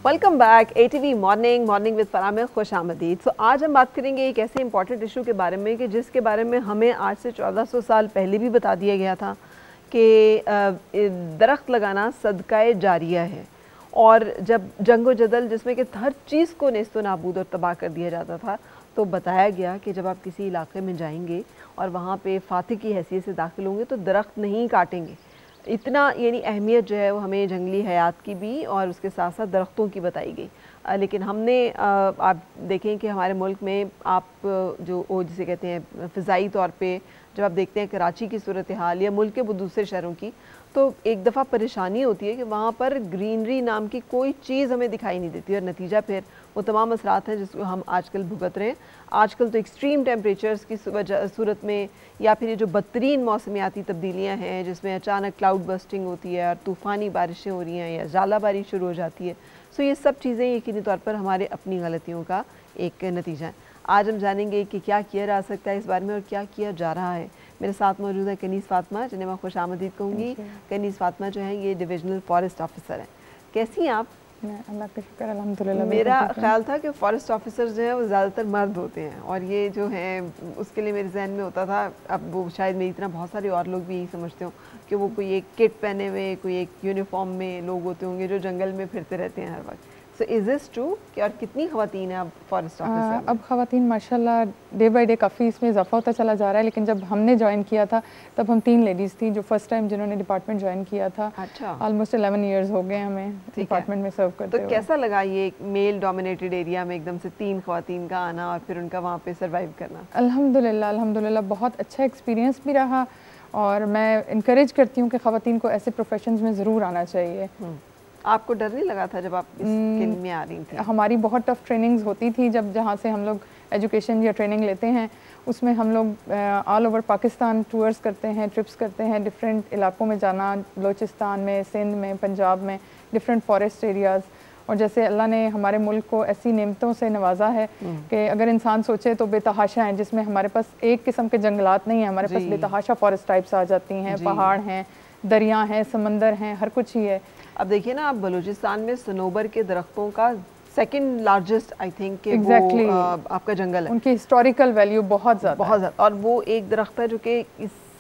Welcome back ATV morning with Farah में खुश आमदीद। सो आज हम बात करेंगे एक ऐसे इंपॉर्टेंट इशू के बारे में कि जिसके बारे में हमें आज से 1400 साल पहले भी बता दिया गया था कि दरख्त लगाना सदकाए जारिया है। और जब जंग व जदल जिसमें कि हर चीज़ को नेस्तो नाबूद और तबाह कर दिया जाता था, तो बताया गया कि जब आप किसी इलाके में जाएंगे और वहाँ पे फातिह की हैसियत से दाखिल होंगे तो दरख्त नहीं काटेंगे। इतना यानी अहमियत जो है वो हमें जंगली हयात की भी और उसके साथ साथ दरख्तों की बताई गई। लेकिन हमने आप देखें कि हमारे मुल्क में आप जो वो जिसे कहते हैं फ़िज़ाई तौर पे जब आप देखते हैं कराची की सूरत हाल या मुल्क के दूसरे शहरों की, तो एक दफ़ा परेशानी होती है कि वहाँ पर ग्रीनरी नाम की कोई चीज़ हमें दिखाई नहीं देती और नतीजा फिर वो तमाम असरात हैं जिसको हम आजकल भुगत रहे हैं। आजकल तो एक्सट्रीम टेम्परेचर्स की सूरत में या फिर ये जो बदतरीन मौसमियाती तब्दीलियाँ हैं जिसमें अचानक क्लाउड बस्टिंग होती है और तूफ़ानी बारिशें हो रही हैं या ज़ालाबारी शुरू हो जाती है, सो ये सब चीज़ें यकीनी तौर पर हमारे अपनी गलतियों का एक नतीजा है। आज हम जानेंगे कि क्या किया जा सकता है इस बारे में और क्या किया जा रहा है। मेरे साथ मौजूद है कनीज़ फ़ातिमा, जिन्हें मैं खुश आमदीद कहूँगी। कनीज़ फ़ातिमा जो है ये डिविजनल फॉरेस्ट ऑफिसर हैं। कैसी हैं आप? अल्लाह का शुक्र अल्हम्दुलिल्लाह। मेरा ख्याल था कि फॉरेस्ट ऑफिसर्स जो हैं वो ज़्यादातर मर्द होते हैं और ये जो हैं उसके लिए मेरे जहन में होता था, अब वो शायद मेरी तरह बहुत सारे और लोग भी यही समझते हो कि वो कोई एक किट पहने हुए कोई एक यूनिफॉर्म में लोग होते होंगे जो जंगल में फिरते रहते हैं हर वक्त। सो इज़ दिस ट्रू कि और कितनी ख़वातीन हैं अब फॉरेस्ट ऑफिसर? अब ख़वातीन माशाल्लाह डे बाय डे काफ़ी इसमें इजाफा होता चला जा रहा है, लेकिन जब हमने ज्वाइन किया था तब हम 3 लेडीज़ थी जो फर्स्ट टाइम जिन्होंने डिपार्टमेंट ज्वाइन किया था। अच्छा, ऑलमोस्ट 11 ईयर्स हो गए हमें डिपार्टमेंट में सर्व करते हुए। तो कैसा लगा ये मेल डोमिनेटेड एरिया में एकदम से 3 ख़वातीन का आना और फिर उनका वहाँ पे सर्वाइव करना? अल्हम्दुलिल्लाह बहुत अच्छा एक्सपीरियंस भी रहा और मैं इनकरेज करती हूँ कि ख़वातीन को ऐसे प्रोफेशंस में ज़रूर आना चाहिए। आपको डर नहीं लगा था जब आप इस फील्ड में आ रही थी? हमारी बहुत टफ ट्रेनिंग्स होती थी जहाँ से हम लोग एजुकेशन या ट्रेनिंग लेते हैं, उसमें हम लोग ऑल ओवर पाकिस्तान टूर्स करते हैं, ट्रिप्स करते हैं, डिफरेंट इलाकों में जाना, बलूचिस्तान में, सिंध में, पंजाब में, डिफरेंट फॉरेस्ट एरियाज़। और जैसे अल्लाह ने हमारे मुल्क को ऐसी नेमतों से नवाजा है कि अगर इंसान सोचे तो बेतहाशा हैं, जिसमें हमारे पास एक किस्म के जंगलात नहीं हैं, हमारे पास बेतहाशा फॉरेस्ट टाइप्स आ जाती हैं, पहाड़ हैं, दरिया हैं, समंदर हैं, हर कुछ ही है। अब देखिए ना, आप बलूचिस्तान में सनोबर के दरख्तों का सेकंड लार्जेस्ट आई थिंक कि exactly. वो आपका जंगल है। उनकी हिस्टोरिकल वैल्यू बहुत ज़्यादा और वो एक दरख्त है जो कि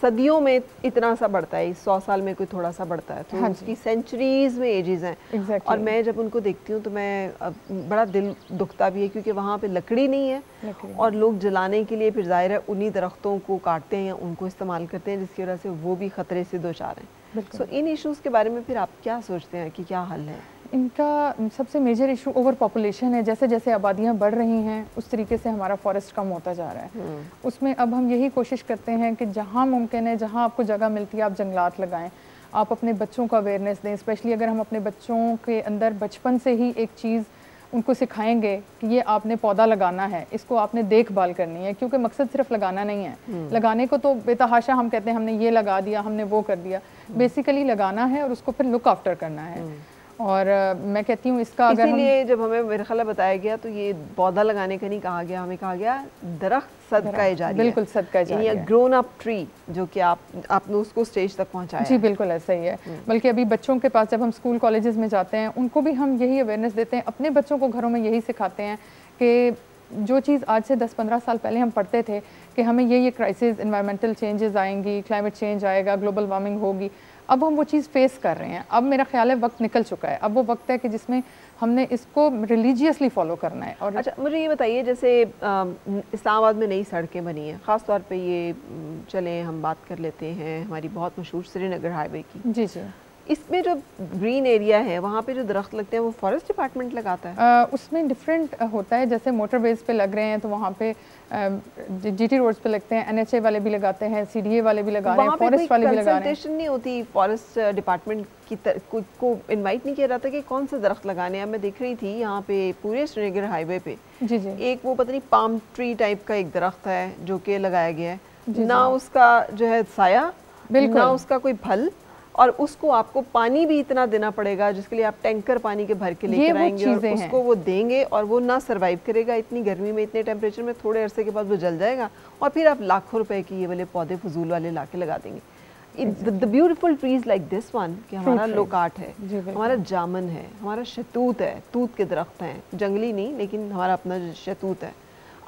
सदियों में इतना सा बढ़ता है, 100 साल में कोई थोड़ा सा बढ़ता है, तो उसकी सेंचुरीज में एजेस हैं। exactly. और मैं जब उनको देखती हूँ तो मैं बड़ा दिल दुखता भी है क्योंकि वहाँ पे लकड़ी नहीं है और लोग जलाने के लिए फिर जाहिर है उन्हीं दरख्तों को काटते हैं या उनको इस्तेमाल करते हैं, जिसकी वजह से वो भी ख़तरे से दो चार हैं। सो इन इश्यूज़ के बारे में फिर आप क्या सोचते हैं कि क्या हल है? इनका सबसे मेजर इशू ओवर पॉपुलेशन है। जैसे जैसे आबादियाँ बढ़ रही हैं उस तरीके से हमारा फॉरेस्ट कम होता जा रहा है। उसमें अब हम यही कोशिश करते हैं कि जहाँ मुमकिन है, जहाँ आपको जगह मिलती है, आप जंगलात लगाएं। आप अपने बच्चों को अवेयरनेस दें, स्पेशली अगर हम अपने बच्चों के अंदर बचपन से ही एक चीज़ उनको सिखाएंगे कि ये आपने पौधा लगाना है, इसको आपने देखभाल करनी है, क्योंकि मकसद सिर्फ लगाना नहीं है। लगाने को तो बेतहाशा हम कहते हैं हमने ये लगा दिया, हमने वो कर दिया, बेसिकली लगाना है और उसको फिर लुक आफ्टर करना है। और मैं कहती हूँ इसका अगर इसीलिए जब हमें मेरे ख्याल बताया गया तो ये पौधा लगाने का नहीं कहा गया, हमें कहा गया दरख्त सदका जारिया। बिल्कुल सदका जारिया, ग्रोन अप ट्री, जो कि आपने उसको स्टेज तक पहुंचाया। जी बिल्कुल ऐसा ही है। बल्कि अभी बच्चों के पास जब हम स्कूल कॉलेजेस में जाते हैं उनको भी हम यही अवेयरनेस देते हैं, अपने बच्चों को घरों में यही सिखाते हैं कि जो चीज़ आज से 10-15 साल पहले हम पढ़ते थे कि हमें ये क्राइसिस, एनवायरमेंटल चेंजेस आएंगी, क्लाइमेट चेंज आएगा, ग्लोबल वार्मिंग होगी, अब हम वो चीज़ फेस कर रहे हैं। अब मेरा ख्याल है वक्त निकल चुका है, अब वो वक्त है कि जिसमें हमने इसको रिलीजियसली फॉलो करना है। और अच्छा मुझे ये बताइए, जैसे इस्लामाबाद में नई सड़कें बनी हैं, ख़ास तौर पे ये चलें हम बात कर लेते हैं हमारी बहुत मशहूर श्रीनगर हाईवे की। जी जी, इसमें जो ग्रीन एरिया है वहाँ पे जो दरख्त लगते हैं वो फॉरेस्ट डिपार्टमेंट लगाता है? उसमें डिफरेंट होता है। जैसे मोटरवेज पे लग रहे हैं तो वहाँ पे जीटी रोड्स पे लगते हैं, NHA वाले भी लगाते हैं, CDA वाले भी लगा रहे हैं, फॉरेस्ट वाले भी लगा रहे हैं। कंसल्टेशन नहीं होती फॉरेस्ट डिपार्टमेंट की को इनवाइट नहीं किया जाता कि कौन सा दरख्त लगाने हैं? मैं देख रही थी यहाँ पे पूरे श्रीनगर हाईवे पे जी जी, एक वो पता नहीं पाम ट्री टाइप का एक दरख्त है जो कि लगाया गया है, ना उसका जो है साया, ना उसका कोई फल, और उसको आपको पानी भी इतना देना पड़ेगा जिसके लिए आप टैंकर पानी के भर के लेकर आएंगे और उसको वो देंगे और वो ना सरवाइव करेगा इतनी गर्मी में, इतने टेम्परेचर में। थोड़े अरसे के बाद वो जल जाएगा और फिर आप लाखों रुपए की ये वाले पौधे फजूल वाले ला के लगा देंगे। The beautiful trees like this one कि हमारा trees. लोकाट है, हमारा जामुन है, हमारा शहतूत है, तूत के दरख्त हैं, जंगली नहीं लेकिन हमारा अपना शहतूत है,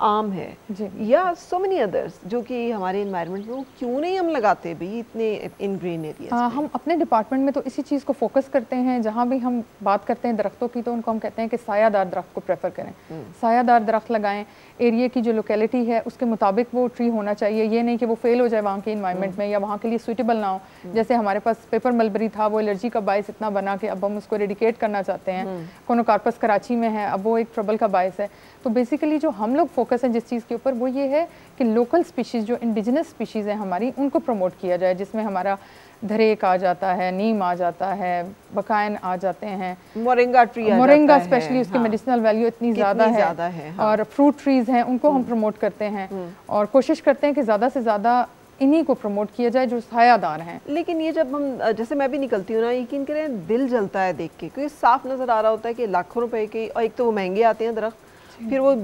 आम है, या सो मेनी अदर्स जो कि हमारे एनवायरनमेंट में, वो क्यों नहीं हम लगाते भी इतने इन ग्रीन एरियाज? हम अपने डिपार्टमेंट में तो इसी चीज़ को फोकस करते हैं। जहाँ भी हम बात करते हैं दरख्तों की तो उनको हम कहते हैं कि सायादार दरख्त को प्रेफर करें, सायादार दरख्त लगाएं। एरिया की जो लोकेलिटी है उसके मुताबिक वो ट्री होना चाहिए, ये नहीं कि वो फेल हो जाए वहाँ के इन्वायरमेंट में या वहाँ के लिए सूटेबल ना हो। जैसे हमारे पास पेपर मलबरी था, वो एलर्जी का बायस इतना बना कि अब हम उसको रेडिकेट करना चाहते हैं। कोनोकार्पस कराची में है, अब वो एक ट्रबल का बायस है। तो बेसिकली जो हम लोग फोकस है जिस चीज़ के ऊपर, वो ये है कि लोकल स्पीशीज़ जो इंडिजिनस स्पीशीज़ हैं हमारी, उनको प्रमोट किया जाए, जिसमें हमारा धरेक आ जाता है, नीम आ जाता है, बकायन आ जाते हैं, मोरिंगा ट्री मोरिंगा स्पेशली उसकी मेडिसिनल वैल्यू इतनी ज़्यादा है, हाँ। और फ्रूट ट्रीज़ हैं उनको हम प्रमोट करते हैं और कोशिश करते हैं कि ज़्यादा से ज़्यादा इन्हीं को प्रमोट किया जाए जो सायादार हैं। लेकिन ये जब हम, जैसे मैं भी निकलती हूँ ना, यकीन करें दिल जलता है देख के, क्योंकि साफ नज़र आ रहा होता है कि लाखों रुपए के, और एक तो वो महंगे आते हैं दरख्त, फिर वो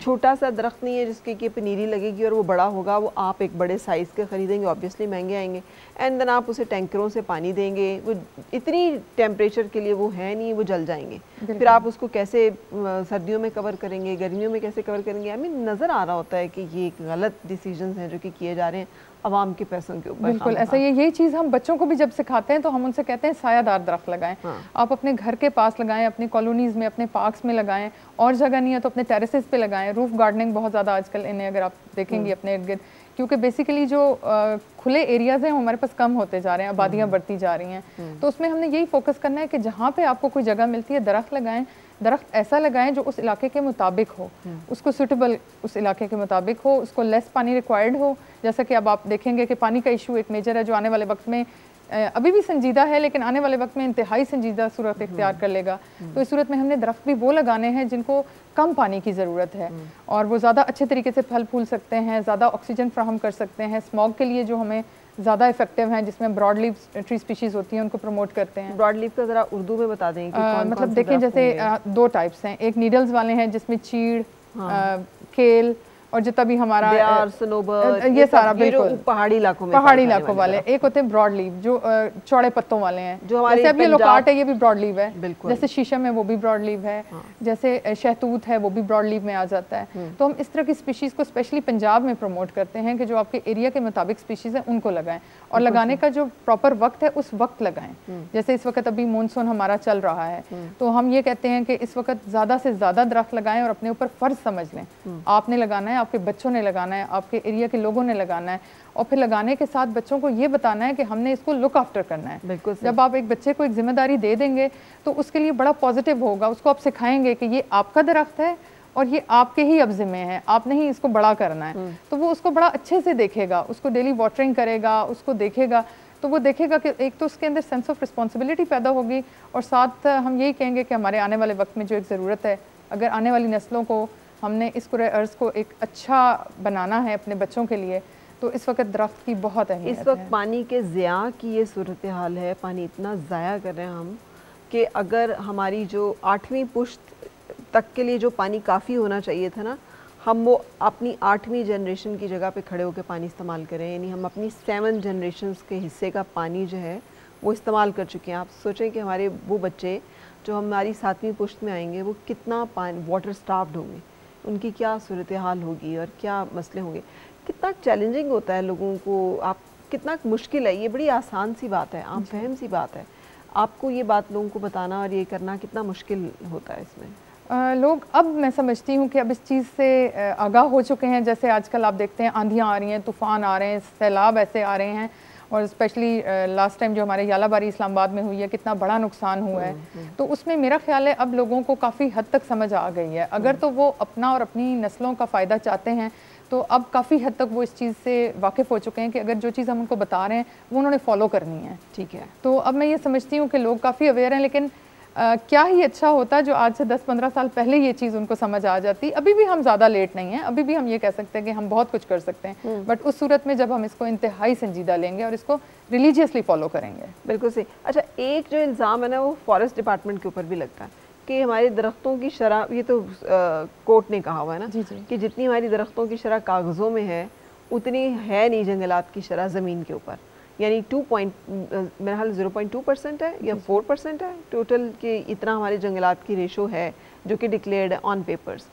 छोटा सा दरख्त नहीं है जिसके कि पनीरी लगेगी और वो बड़ा होगा, वो आप एक बड़े साइज़ के ख़रीदेंगे, ऑब्वियसली महंगे आएंगे, एंड देन आप उसे टैंकरों से पानी देंगे, वो इतनी टेम्परेचर के लिए वो है नहीं, वो जल जाएंगे। फिर आप उसको कैसे सर्दियों में कवर करेंगे, गर्मियों में कैसे कवर करेंगे? आई मीन नज़र आ रहा होता है कि ये गलत डिसीजंस हैं जो कि किए जा रहे हैं आवाम के पैसों के ऊपर। बिल्कुल ऐसा ही, यही चीज़ हम बच्चों को भी जब सिखाते हैं तो हम उनसे कहते हैं सायादार दरख्त लगाएं। आप अपने घर के पास लगाएं, अपनी कॉलोनीज़ में, अपने पार्क्स में लगाएं, और जगह नहीं है तो अपने टेरेसेस पे लगाएं। रूफ गार्डनिंग बहुत ज़्यादा आजकल इन्हें अगर आप देखेंगे अपने इर्द गिर्द, क्योंकि बेसिकली जो खुले एरियाज़ हैं हमारे पास कम होते जा रहे हैं, आबादियाँ बढ़ती जा रही हैं, तो उसमें हमने यही फोकस करना है कि जहाँ पे आपको कोई जगह मिलती है दरख्त लगाएं। दरख्त ऐसा लगाएं जो उस इलाके के मुताबिक हो, उसको सूटेबल उस इलाके के मुताबिक हो, उसको लेस पानी रिक्वायर्ड हो। जैसा कि अब आप देखेंगे कि पानी का इशू एक मेजर है जो आने वाले वक्त में अभी भी संजीदा है, लेकिन आने वाले वक्त में इंतहाई संजीदा सूरत इख्तियार कर लेगा। तो इस सूरत में हमने दरख्त भी वो लगाने हैं जिनको कम पानी की ज़रूरत है और वो ज़्यादा अच्छे तरीके से फल फूल सकते हैं, ज़्यादा ऑक्सीजन फ्राहम कर सकते हैं, स्मॉग के लिए जो हमें ज़्यादा इफेक्टिव हैं, जिसमें ब्रॉड लीफ ट्री स्पीशीज़ होती हैं, उनको प्रमोट करते हैं। ब्रॉड लीफ का ज़रा उर्दू में बता दें कि मतलब देखें, जैसे दो टाइप्स हैं, एक नीडल्स वाले हैं जिसमें चीड़, केल और जितना भी हमारा ये सारा बिल्कुल पहाड़ी इलाकों में, पहाड़ी इलाकों वाले। एक होते हैं ब्रॉड लीव जो चौड़े पत्तों वाले हैं, जो हमारे जैसे अभी लोकाट है ये भी ब्रॉड लीव है, जैसे शीशम है वो भी ब्रॉड लीव है, जैसे शहतूत है वो भी ब्रॉड लीव में आ जाता है। तो हम इस तरह की स्पीशीज को स्पेशली पंजाब में प्रमोट करते हैं कि जो आपके एरिया के मुताबिक स्पीशीज है उनको लगाएं, और लगाने का जो प्रॉपर वक्त है उस वक्त लगाएं। जैसे इस वक्त अभी मानसून हमारा चल रहा है, तो हम ये कहते हैं कि इस वक्त ज़्यादा से ज़्यादा दरख्त लगाएं और अपने ऊपर फ़र्ज समझ लें। आपने लगाना है, आपके बच्चों ने लगाना है, आपके एरिया के लोगों ने लगाना है, और फिर लगाने के साथ बच्चों को ये बताना है कि हमने इसको लुक आफ्टर करना है। बिल्कुल। जब आप एक बच्चे को एक जिम्मेदारी दे देंगे तो उसके लिए बड़ा पॉजिटिव होगा। उसको आप सिखाएंगे कि ये आपका दरख्त है और ये आपके ही अब जिम्मे है, आपने ही इसको बड़ा करना है, तो वो उसको बड़ा अच्छे से देखेगा, उसको डेली वाटरिंग करेगा, उसको देखेगा, तो वो देखेगा कि एक तो उसके अंदर सेंस ऑफ रिस्पॉन्सिबिलिटी पैदा होगी, और साथ हम यही कहेंगे कि हमारे आने वाले वक्त में जो एक ज़रूरत है, अगर आने वाली नस्लों को हमने इस कुरे अर्ज़ को एक अच्छा बनाना है अपने बच्चों के लिए, तो इस वक्त दरख्त की बहुत अहमियत है। इस वक्त पानी के ज़िया की ये सूरत हाल है, पानी इतना ज़ाया कर रहे हैं हम कि अगर हमारी जो 8वीं पुश्त तक के लिए जो पानी काफ़ी होना चाहिए था ना, हम वो अपनी 8वीं जनरेशन की जगह पे खड़े होकर पानी इस्तेमाल करें, यानी हम अपनी 7 जनरेशन्स के हिस्से का पानी जो है वो इस्तेमाल कर चुके हैं। आप सोचें कि हमारे वो बच्चे जो हमारी 7वीं पुश्त में आएंगे वो कितना पानी वाटर स्टार्व्ड होंगे, उनकी क्या सूरत हाल होगी और क्या मसले होंगे। कितना चैलेंजिंग होता है लोगों को, आप कितना मुश्किल है, ये बड़ी आसान सी बात है, आम फहम सी बात है, आपको ये बात लोगों को बताना और ये करना कितना मुश्किल होता है इसमें। लोग, अब मैं समझती हूँ कि अब इस चीज़ से आगाह हो चुके हैं। जैसे आजकल आप देखते हैं आंधियाँ आ रही हैं, तूफ़ान आ रहे हैं, सैलाब ऐसे आ रहे हैं, और स्पेशली लास्ट टाइम जो हमारे यालाबारी इस्लामाबाद में हुई है, कितना बड़ा नुकसान हुआ है। तो उसमें मेरा ख्याल है अब लोगों को काफ़ी हद तक समझ आ गई है। अगर तो वो अपना और अपनी नस्लों का फ़ायदा चाहते हैं तो अब काफ़ी हद तक वो इस चीज़ से वाकिफ़ हो चुके हैं कि अगर जो चीज़ हम उनको बता रहे हैं वो उन्होंने फॉलो करनी है। ठीक है, तो अब मैं ये समझती हूँ कि लोग काफ़ी अवेयर हैं, लेकिन क्या ही अच्छा होता जो आज से 10-15 साल पहले ये चीज़ उनको समझ आ जाती। अभी भी हम ज़्यादा लेट नहीं हैं, अभी भी हम ये कह सकते हैं कि हम बहुत कुछ कर सकते हैं, बट उस सूरत में जब हम इसको इंतहाई संजीदा लेंगे और इसको रिलीजियसली फॉलो करेंगे। बिल्कुल सही। अच्छा, एक जो इल्ज़ाम है ना वो फॉरेस्ट डिपार्टमेंट के ऊपर भी लगता है कि हमारे दरख्तों की शरह, ये तो कोर्ट ने कहा हुआ है ना कि जितनी हमारी दरख्तों की शरह कागज़ों में है उतनी है नहीं जंगलात की शरह ज़मीन के ऊपर। यानी मेरा हाल 0.2% है या 4% है टोटल के, इतना हमारे जंगलात की रेशो है जो कि डिक्लेयर्ड है ऑन पेपर्स,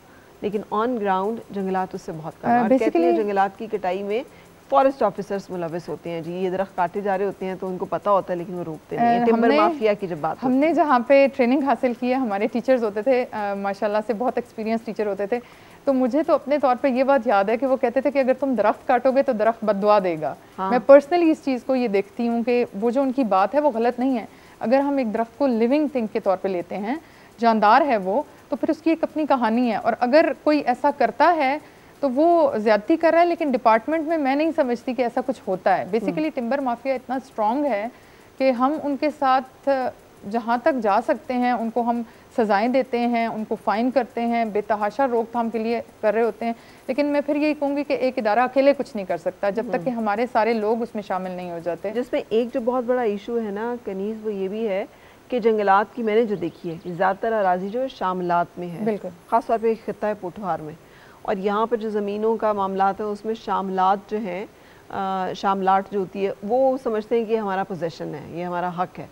लेकिन ऑन ग्राउंड जंगलात उससे बहुत कम है। और कहते हैं जंगलात की कटाई में फॉरेस्ट ऑफिसर्स मुलविस होते हैं जी, ये दरख्त काटे जा रहे होते हैं तो उनको पता होता है लेकिन वो रोकते नहीं हैं। टिम्बर माफिया की जब बात हमने जहाँ पे ट्रेनिंग हासिल की है, हमारे टीचर्स होते थे माशाल्लाह से बहुत एक्सपीरियंस टीचर होते थे, तो मुझे तो अपने तौर पे ये बात याद है कि वो कहते थे कि अगर तुम दरख्त काटोगे तो दरख्त बददुआ देगा। हाँ। मैं पर्सनली इस चीज़ को ये देखती हूँ कि वो जो उनकी बात है वो गलत नहीं है। अगर हम एक दरख्त को लिविंग थिंग के तौर पर लेते हैं, जानदार है वो, तो फिर उसकी एक अपनी कहानी है, और अगर कोई ऐसा करता है तो वो ज़्यादती कर रहा है, लेकिन डिपार्टमेंट में मैं नहीं समझती कि ऐसा कुछ होता है। बेसिकली टिम्बर माफिया इतना स्ट्रॉन्ग है कि हम उनके साथ जहाँ तक जा सकते हैं उनको हम सज़ाएं देते हैं, उनको फ़ाइन करते हैं, बेतहाशा रोकथाम के लिए कर रहे होते हैं, लेकिन मैं फिर यही कहूँगी कि एक इदारा अकेले कुछ नहीं कर सकता जब तक कि हमारे सारे लोग उसमें शामिल नहीं हो जाते। जिसमें एक जो बहुत बड़ा इशू है ना कनीज़, वो ये भी है कि जंगलात की मैंने जो देखी है ज़्यादातर अराजी जो है शामलात में है, बिल्कुल ख़ासतौर पर एक खित्ता है पोठवार में, और यहाँ पर जो ज़मीनों का मामलात है उसमें शामलात जो हैं, शामलाट जो होती है वो समझते हैं कि हमारा पोजेशन है, ये हमारा हक है,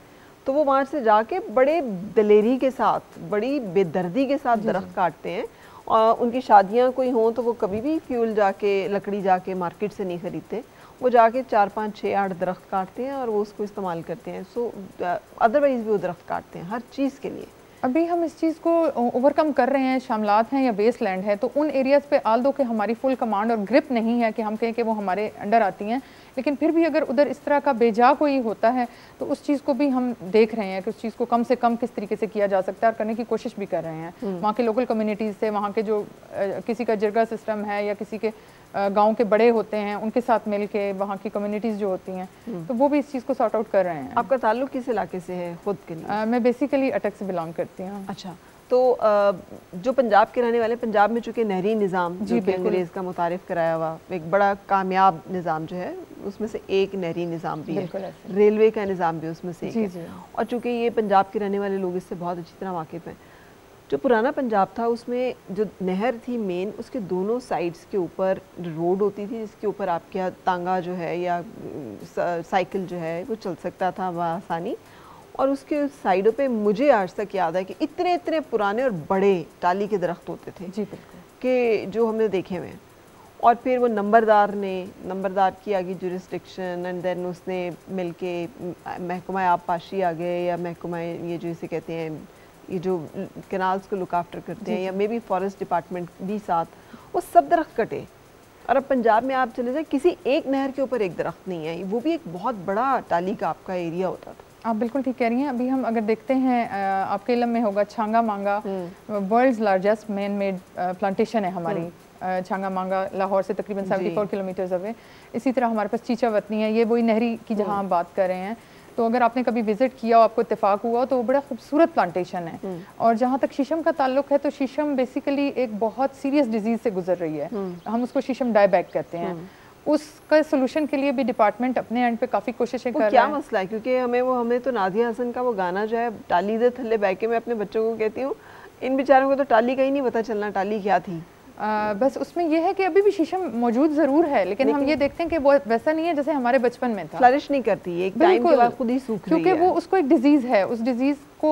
तो वो वहाँ से जाके बड़े दिलेरी के साथ, बड़ी बेदर्दी के साथ दरख्त काटते हैं। और उनकी शादियाँ कोई हों तो वो कभी भी फ्यूल जाके, लकड़ी जाके मार्केट से नहीं ख़रीदते, वो जाके 4, 5, 6, 8 दरख्त काटते हैं और वो उसको इस्तेमाल करते हैं। सो अदरवाइज़ भी वो दरख्त काटते हैं हर चीज़ के लिए। अभी हम इस चीज़ को ओवरकम कर रहे हैं, शामलात हैं या वेस्ट लैंड है, तो उन एरियाज़ पे आल दो कि हमारी फुल कमांड और ग्रिप नहीं है कि हम कहें कि वो हमारे अंडर आती हैं, लेकिन फिर भी अगर उधर इस तरह का बेजा कोई होता है तो उस चीज़ को भी हम देख रहे हैं कि उस चीज़ को कम से कम किस तरीके से किया जा सकता है और करने की कोशिश भी कर रहे हैं। वहाँ के लोकल कम्युनिटीज़ से, वहाँ के जो किसी का जिरगा सिस्टम है या किसी के गांव के बड़े होते हैं उनके साथ मिल के वहाँ की कम्युनिटीज़ जो होती हैं, तो वो भी इस चीज़ को सॉर्ट आउट कर रहे हैं। आपका ताल्लुक किस इलाके से है खुद के लिए? मैं बेसिकली अटक से बिलोंग करती हूँ। अच्छा, तो जो पंजाब के रहने वाले, पंजाब में चूँकि नहरी निज़ाम जो कि अंग्रेज़ का मुतारिफ़ कराया हुआ एक बड़ा कामयाब निज़ाम जो है, उसमें से एक नहरी निज़ाम भी है, रेलवे का निज़ाम भी उसमें से एक है। और चूँकि ये पंजाब के रहने वाले लोग इससे बहुत अच्छी तरह वाकिफ़ हैं, जो पुराना पंजाब था उसमें जो नहर थी मेन, उसके दोनों साइड्स के ऊपर रोड होती थी जिसके ऊपर आपके यहाँ तांगा जो है या साइकिल जो है वो चल सकता था आसानी, और उसके साइडों पे मुझे आज तक याद है कि इतने इतने पुराने और बड़े टाली के दरख्त होते थे जी बिल्कुल, कि जो हमने देखे हुए हैं। और फिर वो नंबरदार की आगे जुरिस्डिक्शन, एंड देन उसने मिलके महकमा आबपाशी आ गए या महकमा ये जो इसे कहते हैं, ये जो कैनाल्स को लुक आफ्टर करते हैं, या मे बी फॉरेस्ट डिपार्टमेंट भी साथ, वो सब दरख्त कटे। और अब पंजाब में आप चले जाए, किसी एक नहर के ऊपर एक दरख्त नहीं है, वो भी एक बहुत बड़ा टाली का आपका एरिया होता था। आप बिल्कुल ठीक कह रही हैं। अभी हम अगर देखते हैं, आपके इल्म में होगा Changa Manga world's largest man made plantation है हमारी। छांगा मांगा लाहौर से तकरीबन 74 किलोमीटर अवे। इसी तरह हमारे पास चीचा वतनी है, ये वही नहरी की जहाँ हम बात कर रहे हैं। तो अगर आपने कभी विजिट किया हो, आपको इत्तेफाक हुआ, तो वो बड़ा खूबसूरत प्लांटेशन है। और जहाँ तक शीशम का ताल्लुक है, तो शीशम बेसिकली एक बहुत सीरियस डिजीज से गुजर रही है, हम उसको शीशम डायबैक कहते हैं। उसका सोल्यूशन के लिए भी डिपार्टमेंट अपने एंड पे काफ़ी कोशिशें कर रहा है। क्या मसला है? क्योंकि हमें तो नादिया हसन का वो गाना जो है, टाली दे थल्ले बैके, मैं अपने बच्चों को कहती हूँ, इन बेचारों को तो टाली का ही नहीं पता चलना टाली क्या थी। बस उसमें यह है कि अभी भी शीशम मौजूद ज़रूर है, लेकिन हम ये देखते हैं कि वो वैसा नहीं है जैसे हमारे बचपन में था। फ्लरिश नहीं करती, एक टाइम के बाद खुद ही सूख रही है, क्योंकि वो उसको एक डिजीज़ है। उस डिजीज़ को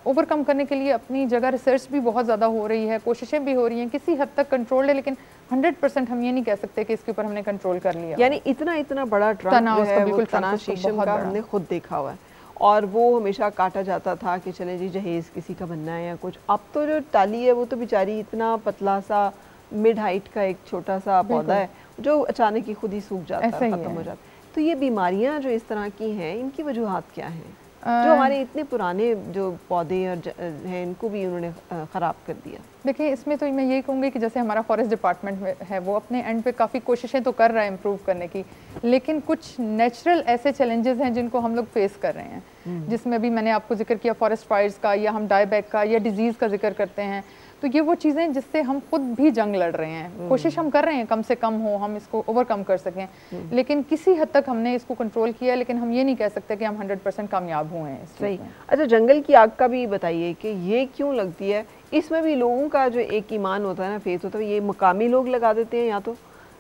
ओवरकम करने के लिए अपनी जगह रिसर्च भी बहुत ज़्यादा हो रही है, कोशिशें भी हो रही हैं, किसी हद तक कंट्रोल है, लेकिन 100% हम ये नहीं कह सकते कि इसके ऊपर हमने कंट्रोल कर लिया। यानी इतना बड़ा ट्रंक है, वो तना शीशम का हमने खुद देखा हुआ है, और वो हमेशा काटा जाता था कि चले जी जहेज किसी का बनना है या कुछ। अब तो जो टाली है वो तो बेचारी इतना पतला सा मिड हाइट का एक छोटा सा पौधा है जो अचानक ही खुद ही सूख जाता है, खत्म हो जाता है। तो ये बीमारियां जो इस तरह की हैं, इनकी वजूहात क्या हैं? जो हमारे इतने पुराने जो पौधे और हैं, इनको भी उन्होंने ख़राब कर दिया। देखिए, इसमें तो मैं यही कहूँगी कि जैसे हमारा फॉरेस्ट डिपार्टमेंट है, वो अपने एंड पे काफ़ी कोशिशें तो कर रहा है इम्प्रूव करने की, लेकिन कुछ नेचुरल ऐसे चैलेंजेस हैं जिनको हम लोग फेस कर रहे हैं, जिसमें भी मैंने आपको जिक्र किया फॉरेस्ट फायर्स का, या हम डायबैक का या डिजीज़ का जिक्र करते हैं। तो ये वो चीज़ें जिससे हम खुद भी जंग लड़ रहे हैं, कोशिश हम कर रहे हैं कम से कम हो, हम इसको ओवरकम कर सकें, लेकिन किसी हद तक हमने इसको कंट्रोल किया, लेकिन हम ये नहीं कह सकते कि हम 100% कामयाब हुए हैं। सही। अच्छा, जंगल की आग का भी बताइए कि ये क्यों लगती है? इसमें भी लोगों का जो एक ईमान होता है ना, फेथ होता है, ये मुकामी लोग लगा देते हैं, या तो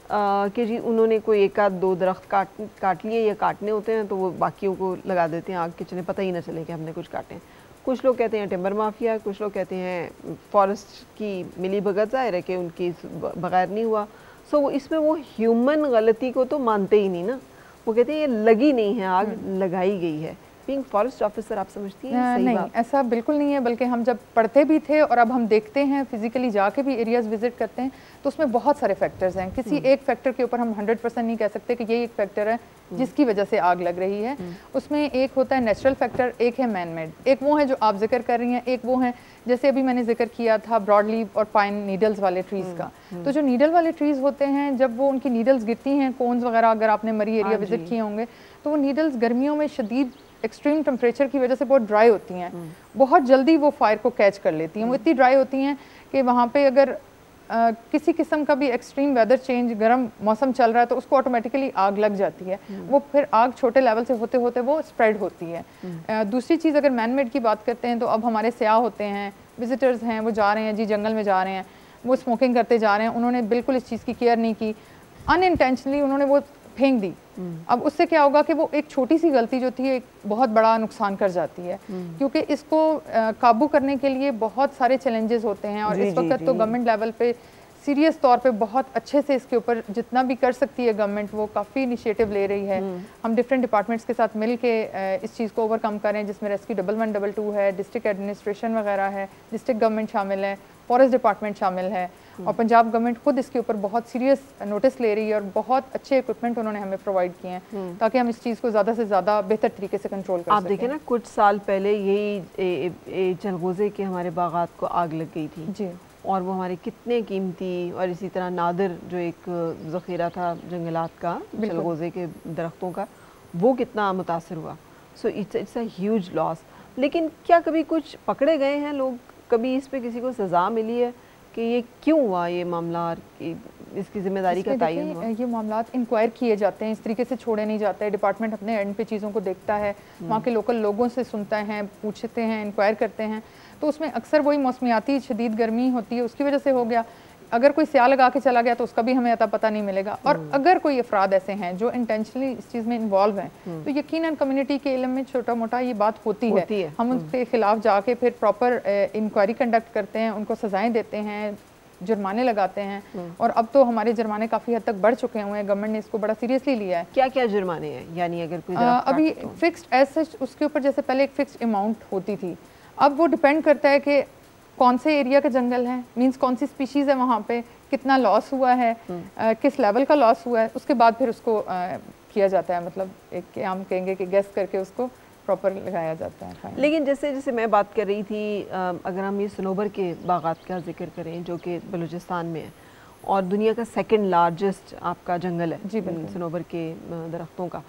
कि जी उन्होंने कोई एक आध दो दरख्त काट लिए या काटने होते हैं तो वो बाकियों को लगा देते हैं आग के चले, पता ही ना चले कि हमने कुछ काटे। कुछ लोग कहते हैं टिम्बर माफिया, कुछ लोग कहते हैं फॉरेस्ट की मिली भगत, ज़ाहिर है कि उनकी बगैर नहीं हुआ। सो इसमें वो ह्यूमन गलती को तो मानते ही नहीं ना, वो कहते हैं ये लगी नहीं है आग, लगाई गई है। बीइंग फॉरेस्ट ऑफिसर आप समझती हैं सही नहीं बात? ऐसा बिल्कुल नहीं है, बल्कि हम जब पढ़ते भी थे और अब हम देखते हैं, फिजिकली जाके भी एरियाज विजिट करते हैं, तो उसमें बहुत सारे फैक्टर्स हैं। किसी एक फैक्टर के ऊपर हम 100% नहीं कह सकते कि ये एक फैक्टर है जिसकी वजह से आग लग रही है। उसमें एक होता है नेचुरल फैक्टर, एक है मैन मेड, एक वो है जो आप जिक्र कर रही हैं, एक वो है जैसे अभी मैंने जिक्र किया था ब्रॉड लीफ और पाइन नीडल्स वाले ट्रीज़ का। तो जो नीडल वाले ट्रीज़ होते हैं, जब वो उनकी नीडल्स गिरती हैं, कोन्स वगैरह अगर आपने मरी एरिया विजिट किए होंगे, तो वो नीडल्स गर्मियों में शदीद एक्सट्रीम टेम्परेचर की वजह से बहुत ड्राई होती हैं, बहुत जल्दी वो फायर को कैच कर लेती हैं। वो इतनी ड्राई होती हैं कि वहाँ पे अगर किसी किस्म का भी एक्सट्रीम वेदर चेंज, गर्म मौसम चल रहा है, तो उसको ऑटोमेटिकली आग लग जाती है। वो फिर आग छोटे लेवल से होते होते वो स्प्रेड होती है। दूसरी चीज़ अगर मैन मेड की बात करते हैं, तो अब हमारे सयाह होते हैं, विजिटर्स हैं, वो जा रहे हैं जी जंगल में जा रहे हैं, वो स्मोकिंग करते जा रहे हैं, उन्होंने बिल्कुल इस चीज़ की केयर नहीं की, अनइंटेंशनली उन्होंने वो फेंक दी। अब उससे क्या होगा कि वो एक छोटी सी गलती जो थी एक बहुत बड़ा नुकसान कर जाती है, क्योंकि इसको काबू करने के लिए बहुत सारे चैलेंजेस होते हैं। और इस वक्त तो गवर्नमेंट लेवल पे सीरियस तौर पे बहुत अच्छे से इसके ऊपर जितना भी कर सकती है गवर्नमेंट, वो काफ़ी इनिशिएटिव ले रही है। हम डिफरेंट डिपार्टमेंट्स के साथ मिल के इस चीज़ को ओवरकम करें, जिसमें रेस्क्यू 1112 है, डिस्ट्रिक्ट एडमिनिस्ट्रेशन वगैरह है, डिस्ट्रिक्ट गवर्नमेंट शामिल है, फॉरेस्ट डिपार्टमेंट शामिल है, और पंजाब गवर्नमेंट खुद इसके ऊपर बहुत सीरियस नोटिस ले रही है और बहुत अच्छे इक्विपमेंट उन्होंने हमें प्रोवाइड किए हैं ताकि हम इस चीज़ को ज़्यादा से ज़्यादा बेहतर तरीके से कंट्रोल कर सकें। आप देखें ना, कुछ साल पहले यही चलगोज़े के हमारे बागात को आग लग गई थी जी, और वो हमारे कितने कीमती और इसी तरह नादिर जो एक ज़ख़ीरा था जंगलात का, चलगोज़े के दरख्तों का, वो कितना मुतासर हुआ। So it's a huge loss. लेकिन क्या कभी कुछ पकड़े गए हैं लोग, कभी इस पे किसी को सज़ा मिली है कि ये क्यों हुआ ये मामला, इसकी जिम्मेदारी का तयन हुआ? ये मामला इंक्वायर किए जाते हैं, इस तरीके से छोड़े नहीं जाते हैं। डिपार्टमेंट अपने एंड पे चीज़ों को देखता है, वहाँ के लोकल लोगों से सुनते हैं, पूछते हैं, इंक्वायर करते हैं। तो उसमें अक्सर वही मौसमियाती शदीद गर्मी होती है, उसकी वजह से हो गया। अगर कोई स्याह लगा के चला गया तो उसका भी हमें अता पता नहीं मिलेगा। और अगर कोई अफराद ऐसे हैं जो इंटेंशनली इस चीज़ में इन्वॉल्व हैं, तो यकीनन कम्युनिटी के इल्म में छोटा मोटा ये बात होती है। हम उनके खिलाफ जाके फिर प्रॉपर इंक्वायरी कंडक्ट करते हैं, उनको सजाएं देते हैं, जुर्माने लगाते हैं। और अब तो हमारे जुर्माने काफ़ी हद तक बढ़ चुके हुए हैं, गवर्नमेंट ने इसको बड़ा सीरियसली लिया है। क्या क्या जुर्माने हैं? यानी अगर कोई अभी फिक्स्ड एज सच उसके ऊपर जैसे पहले एक फिक्स्ड अमाउंट होती थी, अब वो डिपेंड करता है कि कौन से एरिया का जंगल है, मींस कौन सी स्पीशीज़ है वहाँ पे, कितना लॉस हुआ है, किस लेवल का लॉस हुआ है, उसके बाद फिर उसको किया जाता है। मतलब एक हम कहेंगे कि गेस करके उसको प्रॉपर लगाया जाता है। लेकिन जैसे मैं बात कर रही थी, अगर हम ये सनोबर के बागात का जिक्र करें जो कि बलूचिस्तान में है और दुनिया का सेकंड लार्जेस्ट आपका जंगल है जी सनोबर के दरख्तों का,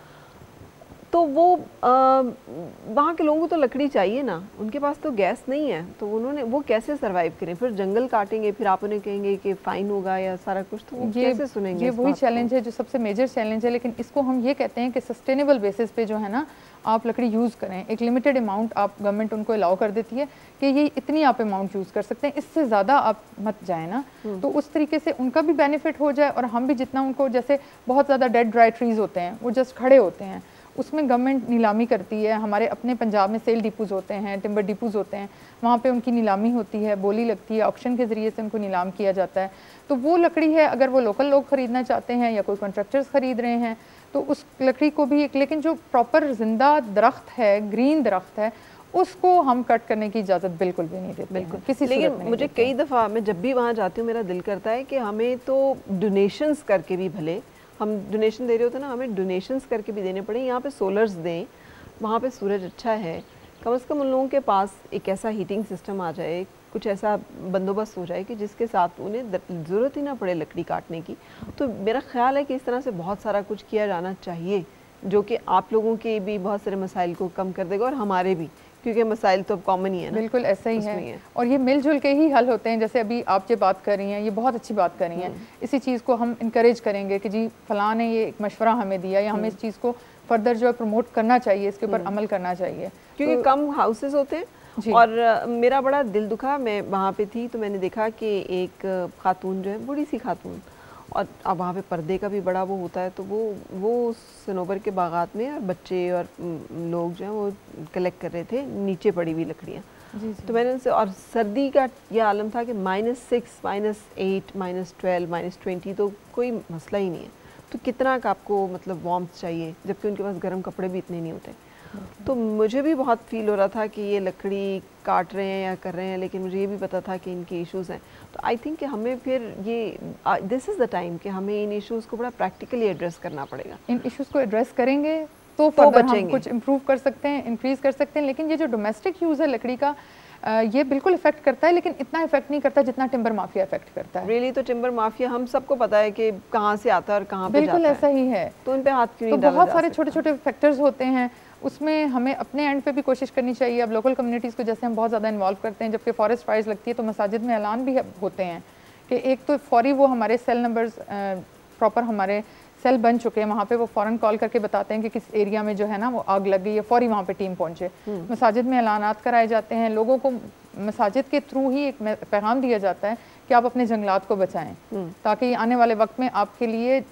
तो वो वहाँ के लोगों को तो लकड़ी चाहिए ना, उनके पास तो गैस नहीं है, तो वो कैसे सरवाइव करें? फिर जंगल काटेंगे, फिर आप उन्हें कहेंगे कि फ़ाइन होगा या सारा कुछ, तो वो कैसे सुनेंगे? ये वही चैलेंज है जो सबसे मेजर चैलेंज है। लेकिन इसको हम ये कहते हैं कि सस्टेनेबल बेसिस पे जो है ना, आप लकड़ी यूज़ करें। एक लिमिटेड अमाउंट आप गवर्नमेंट उनको अलाउ कर देती है कि ये इतनी आप अमाउंट यूज़ कर सकते हैं, इससे ज़्यादा आप मत जाएँ ना। तो उस तरीके से उनका भी बेनिफिट हो जाए और हम भी जितना उनको, जैसे बहुत ज़्यादा डेड ड्राई ट्रीज़ होते हैं वो जस्ट खड़े होते हैं, उसमें गवर्नमेंट नीलामी करती है। हमारे अपने पंजाब में सेल डिपोज होते हैं, टिम्बर डिपोज होते हैं, वहाँ पे उनकी नीलामी होती है, बोली लगती है, ऑक्शन के ज़रिए से उनको नीलाम किया जाता है। तो वो लकड़ी है, अगर वो लोकल लोग ख़रीदना चाहते हैं या कोई कॉन्ट्रैक्टर्स ख़रीद रहे हैं, तो उस लकड़ी को भी एक, लेकिन जो प्रॉपर जिंदा दरख्त है, ग्रीन दरख्त है, उसको हम कट करने की इजाज़त बिल्कुल भी नहीं देते। बिल्कुल किसी लेकिन मुझे कई दफ़ा मैं जब भी वहाँ जाती हूँ, मेरा दिल करता है कि हमें तो डोनेशंस करके भी, भले हम डोनेशन दे रहे होते हैं ना, हमें डोनेशंस करके भी देने पड़े। यहाँ पे सोलर्स दें, वहाँ पे सूरज अच्छा है, कम से कम उन लोगों के पास एक ऐसा हीटिंग सिस्टम आ जाए, कुछ ऐसा बंदोबस्त हो जाए कि जिसके साथ उन्हें ज़रूरत ही ना पड़े लकड़ी काटने की। तो मेरा ख़्याल है कि इस तरह से बहुत सारा कुछ किया जाना चाहिए, जो कि आप लोगों के भी बहुत सारे मसाइल को कम कर देगा और हमारे भी, क्योंकि मसाइल तो अब कॉमन ही है ना। बिल्कुल ऐसा ही है और ये मिलजुल के ही हल होते हैं। जैसे अभी आप जो बात कर रही हैं, ये बहुत अच्छी बात कर रही हैं। इसी चीज़ को हम इनकरेज करेंगे कि जी फ़लाँ ने ये एक मशवरा हमें दिया, या हमें इस चीज़ को फर्दर जो है प्रमोट करना चाहिए, इसके ऊपर अमल करना चाहिए, क्योंकि कम हाउसेस होते हैं। और मेरा बड़ा दिल दुखा, मैं वहाँ पे थी तो मैंने देखा कि एक खातून जो है, बूढ़ी सी खातून, और अब वहाँ पे पर्दे का भी बड़ा वो होता है, तो वो सनोबर के बागात में और बच्चे और लोग जो हैं वो कलेक्ट कर रहे थे नीचे पड़ी हुई लकड़ियाँ। तो मैंने उनसे, और सर्दी का यह आलम था कि -6, -8, -12, -20 तो कोई मसला ही नहीं है, तो कितना का आपको मतलब वार्मथ चाहिए, जबकि उनके पास गर्म कपड़े भी इतने नहीं होते। तो मुझे भी बहुत फील हो रहा था कि ये लकड़ी काट रहे हैं या कर रहे हैं, लेकिन मुझे ये भी पता था कि इनके इश्यूज़ हैं। तो आई थिंक कि हमें फिर ये दिस इज़ द टाइम कि हमें इन इश्यूज़ को बड़ा प्रैक्टिकली एड्रेस करना पड़ेगा। इन इश्यूज़ को एड्रेस करेंगे तो हम कुछ इम्प्रूव कर सकते हैं, इंक्रीज़ कर सकते हैं। लेकिन ये जो डोमेस्टिक यूज़ है लकड़ी का, ये बिल्कुल इफेक्ट करता है, लेकिन इतना इफेक्ट नहीं करता जितना टिम्बर माफिया इफेक्ट करता है। रियली तो टिम्बर माफिया हम सबको पता है कि कहाँ से आता है और कहाँ पे जाता है। बिल्कुल ऐसा ही है। तो उन पे हाथ क्यों नहीं डाला जा सकता? तो बहुत सारे छोटे छोटे फैक्टर्स होते हैं, उसमें हमें अपने एंड पे भी कोशिश करनी चाहिए। अब लोकल कम्युनिटीज़ को जैसे हम बहुत ज़्यादा इन्वॉल्व करते हैं, जबकि फॉरेस्ट फायर्स लगती है तो मसाजिद में ऐलान भी होते हैं कि एक तो फौरी वो हमारे सेल नंबर्स प्रॉपर हमारे सेल बन चुके हैं, वहाँ पे वो फ़ौरन कॉल करके बताते हैं कि किस एरिया में जो है ना वो आग लग गई है, फौरी वहाँ पे टीम पहुँचे। मसाजिद में ऐलानात कराए जाते हैं, लोगों को मसाजिद के थ्रू ही एक पैगाम दिया जाता है कि आप अपने जंगलात को बचाएं, ताकि आने वाले वक्त में आपके लिए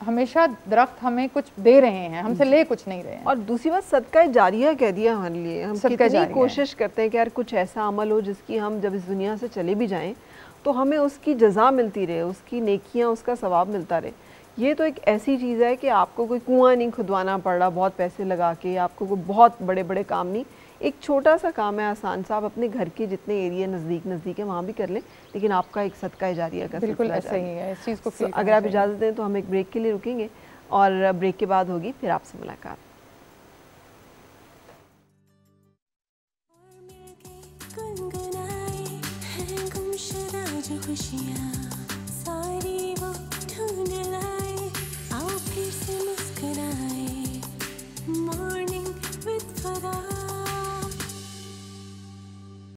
हमेशा दरख्त हमें कुछ दे रहे हैं, हमसे ले कुछ नहीं रहे हैं। और दूसरी बात सदका जारिया कह दिया हमारे लिए, हम कितनी कोशिश करते हैं कि यार कुछ ऐसा अमल हो जिसकी हम जब इस दुनिया से चले भी जाएं तो हमें उसकी जज़ा मिलती रहे, उसकी नेकियां, उसका सवाब मिलता रहे। ये तो एक ऐसी चीज़ है कि आपको कोई कुआं नहीं खुदवाना पड़ रहा बहुत पैसे लगा के, आपको कोई बहुत बड़े बड़े काम नहीं, एक छोटा सा काम है आसान सा, आप अपने घर के जितने एरिया नज़दीक है वहाँ भी कर लें, लेकिन आपका एक सदका जारिया का बिल्कुल ऐसा ही है। इस चीज़ को अगर आप इजाज़त दें तो हम एक ब्रेक के लिए रुकेंगे और ब्रेक के बाद होगी फिर आपसे मुलाकात। खुशियाँ सारी वो ढूंढ